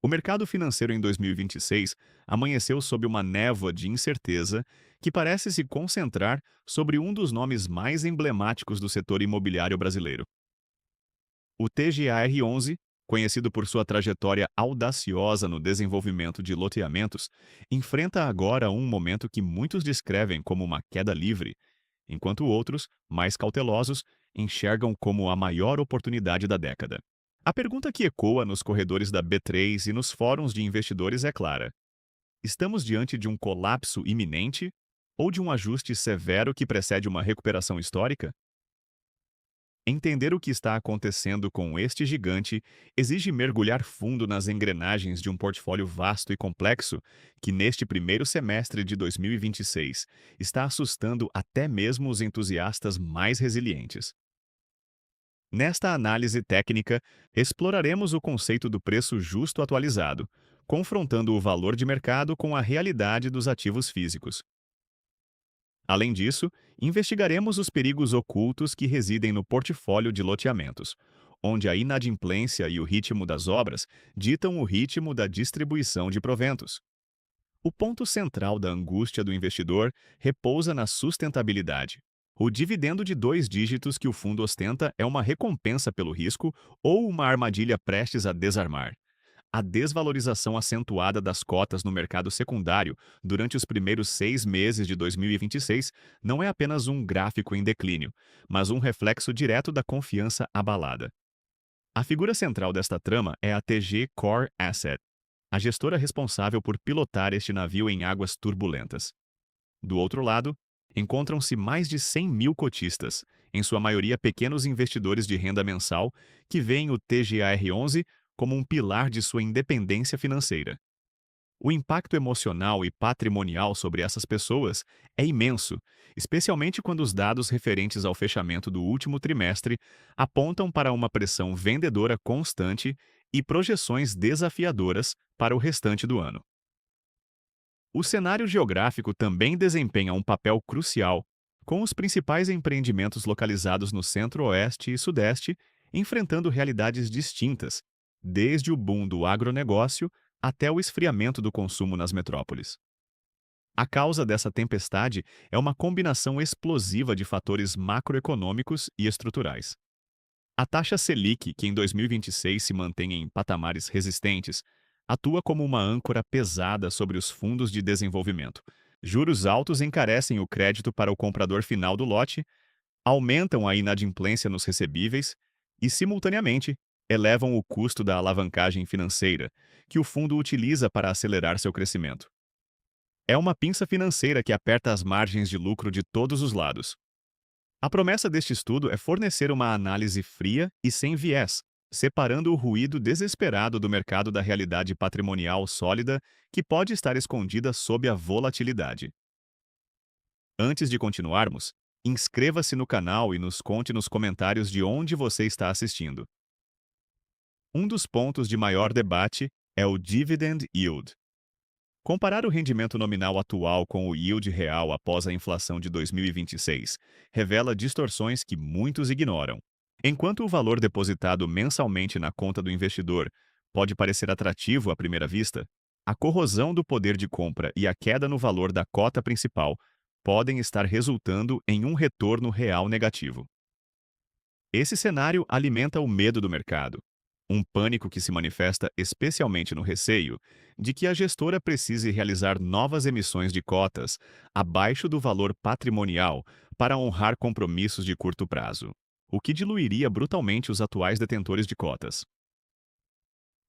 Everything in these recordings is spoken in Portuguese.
O mercado financeiro em 2026 amanheceu sob uma névoa de incerteza que parece se concentrar sobre um dos nomes mais emblemáticos do setor imobiliário brasileiro. O TGAR-11, conhecido por sua trajetória audaciosa no desenvolvimento de loteamentos, enfrenta agora um momento que muitos descrevem como uma queda livre, enquanto outros, mais cautelosos, enxergam como a maior oportunidade da década. A pergunta que ecoa nos corredores da B3 e nos fóruns de investidores é clara: estamos diante de um colapso iminente ou de um ajuste severo que precede uma recuperação histórica? Entender o que está acontecendo com este gigante exige mergulhar fundo nas engrenagens de um portfólio vasto e complexo que, neste primeiro semestre de 2026, está assustando até mesmo os entusiastas mais resilientes. Nesta análise técnica, exploraremos o conceito do preço justo atualizado, confrontando o valor de mercado com a realidade dos ativos físicos. Além disso, investigaremos os perigos ocultos que residem no portfólio de loteamentos, onde a inadimplência e o ritmo das obras ditam o ritmo da distribuição de proventos. O ponto central da angústia do investidor repousa na sustentabilidade. O dividendo de 2 dígitos que o fundo ostenta é uma recompensa pelo risco ou uma armadilha prestes a desarmar. A desvalorização acentuada das cotas no mercado secundário durante os primeiros 6 meses de 2026 não é apenas um gráfico em declínio, mas um reflexo direto da confiança abalada. A figura central desta trama é a TG Core Asset, a gestora responsável por pilotar este navio em águas turbulentas. Do outro lado, encontram-se mais de 100 mil cotistas, em sua maioria pequenos investidores de renda mensal, que veem o TGAR-11 como um pilar de sua independência financeira. O impacto emocional e patrimonial sobre essas pessoas é imenso, especialmente quando os dados referentes ao fechamento do último trimestre apontam para uma pressão vendedora constante e projeções desafiadoras para o restante do ano. O cenário geográfico também desempenha um papel crucial, com os principais empreendimentos localizados no Centro-Oeste e Sudeste enfrentando realidades distintas, desde o boom do agronegócio até o esfriamento do consumo nas metrópoles. A causa dessa tempestade é uma combinação explosiva de fatores macroeconômicos e estruturais. A taxa Selic, que em 2026 se mantém em patamares resistentes, atua como uma âncora pesada sobre os fundos de desenvolvimento. Juros altos encarecem o crédito para o comprador final do lote, aumentam a inadimplência nos recebíveis e, simultaneamente, elevam o custo da alavancagem financeira, que o fundo utiliza para acelerar seu crescimento. É uma pinça financeira que aperta as margens de lucro de todos os lados. A promessa deste estudo é fornecer uma análise fria e sem viés, separando o ruído desesperado do mercado da realidade patrimonial sólida que pode estar escondida sob a volatilidade. Antes de continuarmos, inscreva-se no canal e nos conte nos comentários de onde você está assistindo. Um dos pontos de maior debate é o dividend yield. Comparar o rendimento nominal atual com o yield real após a inflação de 2026 revela distorções que muitos ignoram. Enquanto o valor depositado mensalmente na conta do investidor pode parecer atrativo à primeira vista, a corrosão do poder de compra e a queda no valor da cota principal podem estar resultando em um retorno real negativo. Esse cenário alimenta o medo do mercado, um pânico que se manifesta especialmente no receio de que a gestora precise realizar novas emissões de cotas abaixo do valor patrimonial para honrar compromissos de curto prazo, o que diluiria brutalmente os atuais detentores de cotas.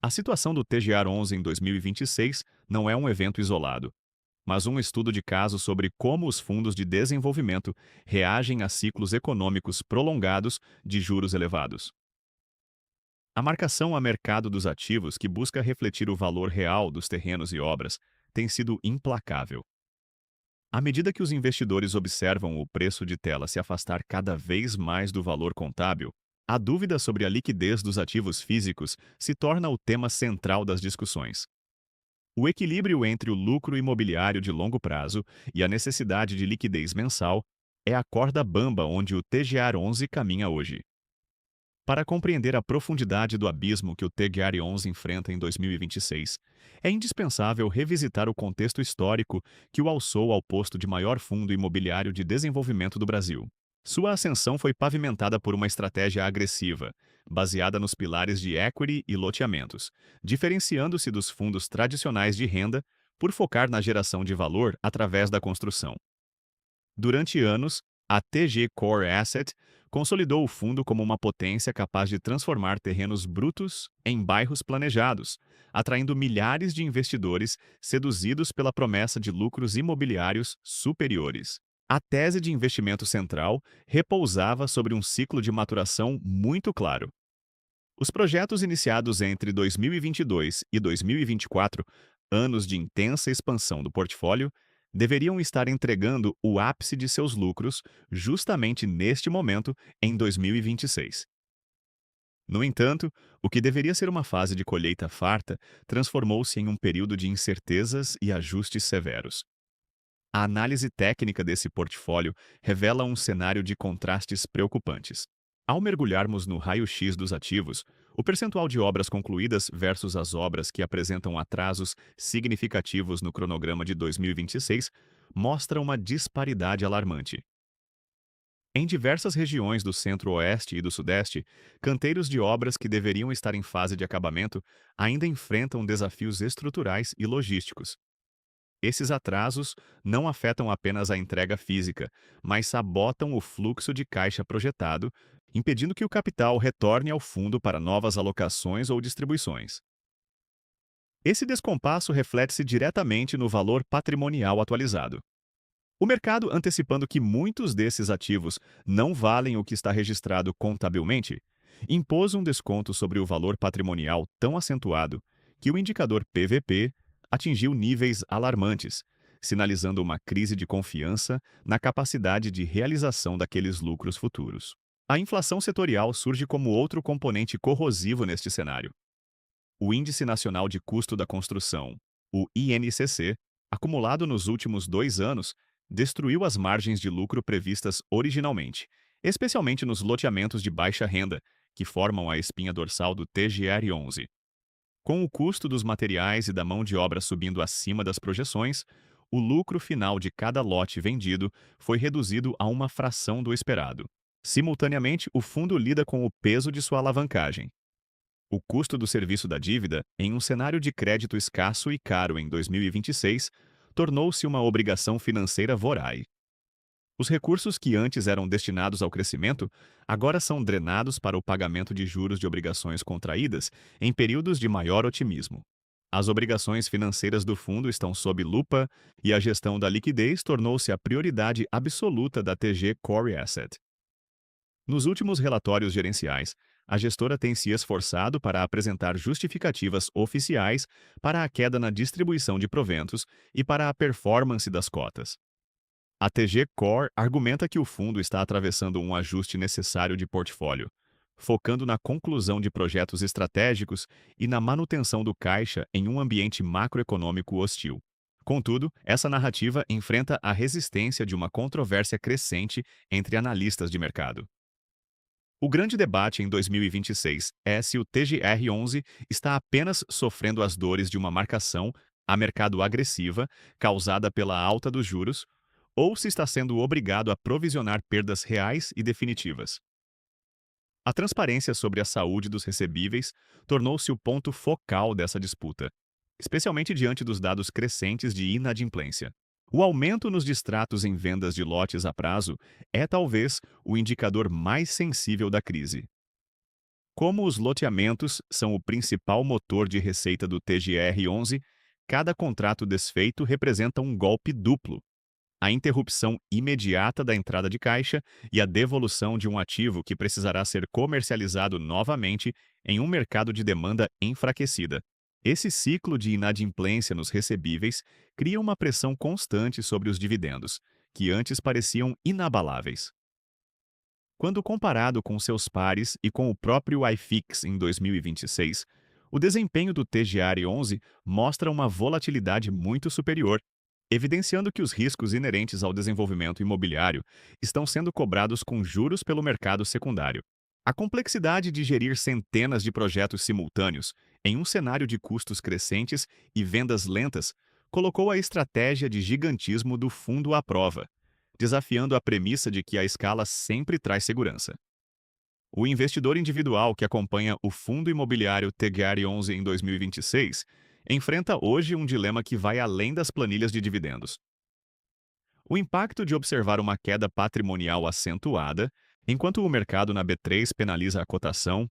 A situação do TGAR-11 em 2026 não é um evento isolado, mas um estudo de caso sobre como os fundos de desenvolvimento reagem a ciclos econômicos prolongados de juros elevados. A marcação a mercado dos ativos, que busca refletir o valor real dos terrenos e obras, tem sido implacável. À medida que os investidores observam o preço de tela se afastar cada vez mais do valor contábil, a dúvida sobre a liquidez dos ativos físicos se torna o tema central das discussões. O equilíbrio entre o lucro imobiliário de longo prazo e a necessidade de liquidez mensal é a corda bamba onde o TGAR-11 caminha hoje. Para compreender a profundidade do abismo que o TGR-11 enfrenta em 2026, é indispensável revisitar o contexto histórico que o alçou ao posto de maior fundo imobiliário de desenvolvimento do Brasil. Sua ascensão foi pavimentada por uma estratégia agressiva, baseada nos pilares de equity e loteamentos, diferenciando-se dos fundos tradicionais de renda por focar na geração de valor através da construção. Durante anos, a TG Core Asset consolidou o fundo como uma potência capaz de transformar terrenos brutos em bairros planejados, atraindo milhares de investidores seduzidos pela promessa de lucros imobiliários superiores. A tese de investimento central repousava sobre um ciclo de maturação muito claro. Os projetos iniciados entre 2022 e 2024, anos de intensa expansão do portfólio, deveriam estar entregando o ápice de seus lucros justamente neste momento, em 2026. No entanto, o que deveria ser uma fase de colheita farta transformou-se em um período de incertezas e ajustes severos. A análise técnica desse portfólio revela um cenário de contrastes preocupantes. Ao mergulharmos no raio-x dos ativos, o percentual de obras concluídas versus as obras que apresentam atrasos significativos no cronograma de 2026 mostra uma disparidade alarmante. Em diversas regiões do Centro-Oeste e do Sudeste, canteiros de obras que deveriam estar em fase de acabamento ainda enfrentam desafios estruturais e logísticos. Esses atrasos não afetam apenas a entrega física, mas sabotam o fluxo de caixa projetado, impedindo que o capital retorne ao fundo para novas alocações ou distribuições. Esse descompasso reflete-se diretamente no valor patrimonial atualizado. O mercado, antecipando que muitos desses ativos não valem o que está registrado contabilmente, impôs um desconto sobre o valor patrimonial tão acentuado que o indicador PVP atingiu níveis alarmantes, sinalizando uma crise de confiança na capacidade de realização daqueles lucros futuros. A inflação setorial surge como outro componente corrosivo neste cenário. O Índice Nacional de Custo da Construção, o INCC, acumulado nos últimos 2 anos, destruiu as margens de lucro previstas originalmente, especialmente nos loteamentos de baixa renda, que formam a espinha dorsal do TGR-11. Com o custo dos materiais e da mão de obra subindo acima das projeções, o lucro final de cada lote vendido foi reduzido a uma fração do esperado. Simultaneamente, o fundo lida com o peso de sua alavancagem. O custo do serviço da dívida, em um cenário de crédito escasso e caro em 2026, tornou-se uma obrigação financeira voraz. Os recursos que antes eram destinados ao crescimento agora são drenados para o pagamento de juros de obrigações contraídas em períodos de maior otimismo. As obrigações financeiras do fundo estão sob lupa e a gestão da liquidez tornou-se a prioridade absoluta da TG Core Asset. Nos últimos relatórios gerenciais, a gestora tem se esforçado para apresentar justificativas oficiais para a queda na distribuição de proventos e para a performance das cotas. A TG Core argumenta que o fundo está atravessando um ajuste necessário de portfólio, focando na conclusão de projetos estratégicos e na manutenção do caixa em um ambiente macroeconômico hostil. Contudo, essa narrativa enfrenta a resistência de uma controvérsia crescente entre analistas de mercado. O grande debate em 2026 é se o TGR-11 está apenas sofrendo as dores de uma marcação a mercado agressiva causada pela alta dos juros, ou se está sendo obrigado a provisionar perdas reais e definitivas. A transparência sobre a saúde dos recebíveis tornou-se o ponto focal dessa disputa, especialmente diante dos dados crescentes de inadimplência. O aumento nos distratos em vendas de lotes a prazo é talvez o indicador mais sensível da crise. Como os loteamentos são o principal motor de receita do TGR-11, cada contrato desfeito representa um golpe duplo: a interrupção imediata da entrada de caixa e a devolução de um ativo que precisará ser comercializado novamente em um mercado de demanda enfraquecida. Esse ciclo de inadimplência nos recebíveis cria uma pressão constante sobre os dividendos, que antes pareciam inabaláveis. Quando comparado com seus pares e com o próprio iFix em 2026, o desempenho do TGR-11 mostra uma volatilidade muito superior, evidenciando que os riscos inerentes ao desenvolvimento imobiliário estão sendo cobrados com juros pelo mercado secundário. A complexidade de gerir centenas de projetos simultâneos em um cenário de custos crescentes e vendas lentas colocou a estratégia de gigantismo do fundo à prova, desafiando a premissa de que a escala sempre traz segurança. O investidor individual que acompanha o fundo imobiliário TGR11 em 2026 enfrenta hoje um dilema que vai além das planilhas de dividendos. O impacto de observar uma queda patrimonial acentuada, enquanto o mercado na B3 penaliza a cotação,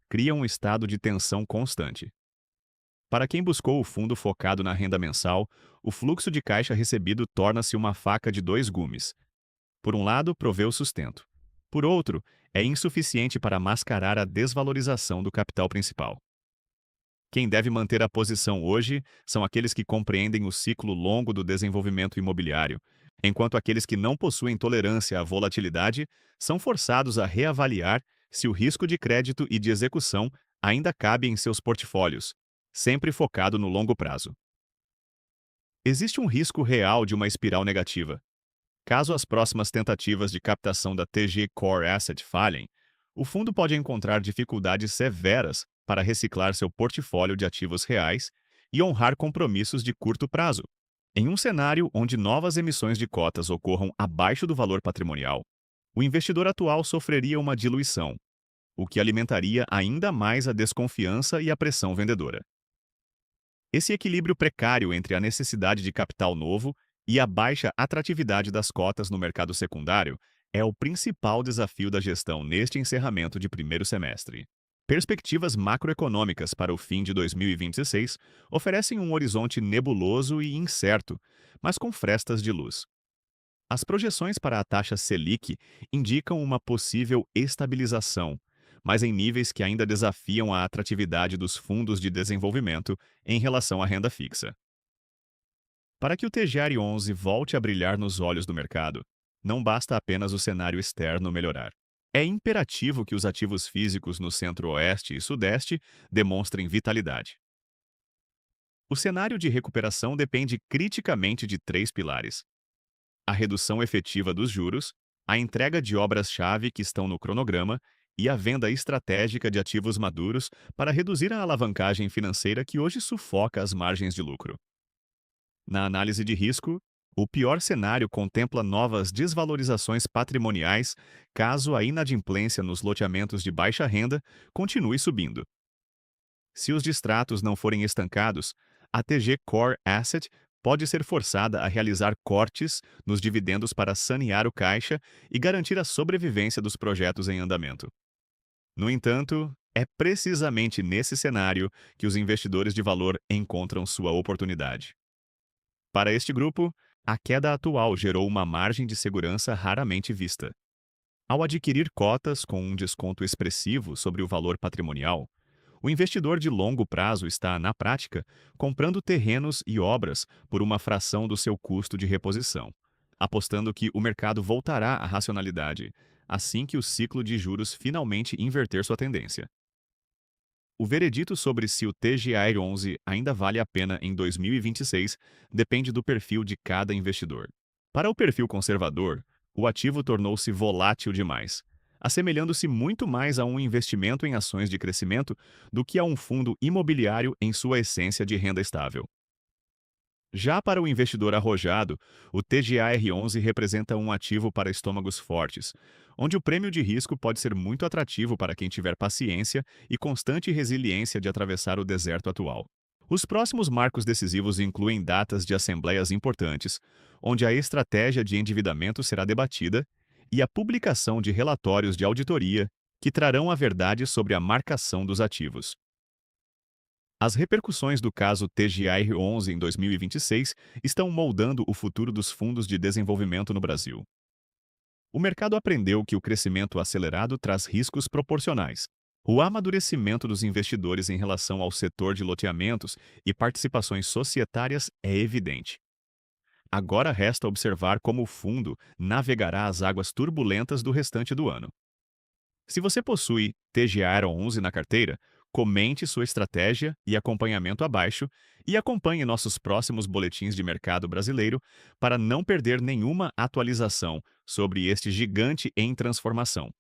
cria um estado de tensão constante. Para quem buscou o fundo focado na renda mensal, o fluxo de caixa recebido torna-se uma faca de dois gumes. Por um lado, provê o sustento. Por outro, é insuficiente para mascarar a desvalorização do capital principal. Quem deve manter a posição hoje são aqueles que compreendem o ciclo longo do desenvolvimento imobiliário, enquanto aqueles que não possuem tolerância à volatilidade são forçados a reavaliar se o risco de crédito e de execução ainda cabe em seus portfólios, sempre focado no longo prazo. Existe um risco real de uma espiral negativa. Caso as próximas tentativas de captação da TG Core Asset falhem, o fundo pode encontrar dificuldades severas para reciclar seu portfólio de ativos reais e honrar compromissos de curto prazo. Em um cenário onde novas emissões de cotas ocorram abaixo do valor patrimonial, o investidor atual sofreria uma diluição, o que alimentaria ainda mais a desconfiança e a pressão vendedora. Esse equilíbrio precário entre a necessidade de capital novo e a baixa atratividade das cotas no mercado secundário é o principal desafio da gestão neste encerramento de primeiro semestre. Perspectivas macroeconômicas para o fim de 2026 oferecem um horizonte nebuloso e incerto, mas com frestas de luz. As projeções para a taxa Selic indicam uma possível estabilização, mas em níveis que ainda desafiam a atratividade dos fundos de desenvolvimento em relação à renda fixa. Para que o TGR11 volte a brilhar nos olhos do mercado, não basta apenas o cenário externo melhorar. É imperativo que os ativos físicos no centro-oeste e sudeste demonstrem vitalidade. O cenário de recuperação depende criticamente de três pilares: a redução efetiva dos juros, a entrega de obras-chave que estão no cronograma e a venda estratégica de ativos maduros para reduzir a alavancagem financeira que hoje sufoca as margens de lucro. Na análise de risco, o pior cenário contempla novas desvalorizações patrimoniais caso a inadimplência nos loteamentos de baixa renda continue subindo. Se os distratos não forem estancados, a TG Core Asset pode ser forçada a realizar cortes nos dividendos para sanear o caixa e garantir a sobrevivência dos projetos em andamento. No entanto, é precisamente nesse cenário que os investidores de valor encontram sua oportunidade. Para este grupo, a queda atual gerou uma margem de segurança raramente vista. Ao adquirir cotas com um desconto expressivo sobre o valor patrimonial, o investidor de longo prazo está, na prática, comprando terrenos e obras por uma fração do seu custo de reposição, apostando que o mercado voltará à racionalidade assim que o ciclo de juros finalmente inverter sua tendência. O veredito sobre se o TGR11 ainda vale a pena em 2026 depende do perfil de cada investidor. Para o perfil conservador, o ativo tornou-se volátil demais, assemelhando-se muito mais a um investimento em ações de crescimento do que a um fundo imobiliário em sua essência de renda estável. Já para o investidor arrojado, o TGAR11 representa um ativo para estômagos fortes, onde o prêmio de risco pode ser muito atrativo para quem tiver paciência e constante resiliência de atravessar o deserto atual. Os próximos marcos decisivos incluem datas de assembleias importantes, onde a estratégia de endividamento será debatida, e a publicação de relatórios de auditoria que trarão a verdade sobre a marcação dos ativos. As repercussões do caso TGR11 em 2026 estão moldando o futuro dos fundos de desenvolvimento no Brasil. O mercado aprendeu que o crescimento acelerado traz riscos proporcionais. O amadurecimento dos investidores em relação ao setor de loteamentos e participações societárias é evidente. Agora resta observar como o fundo navegará as águas turbulentas do restante do ano. Se você possui TGR11 na carteira, comente sua estratégia e acompanhamento abaixo e acompanhe nossos próximos boletins de mercado brasileiro para não perder nenhuma atualização sobre este gigante em transformação.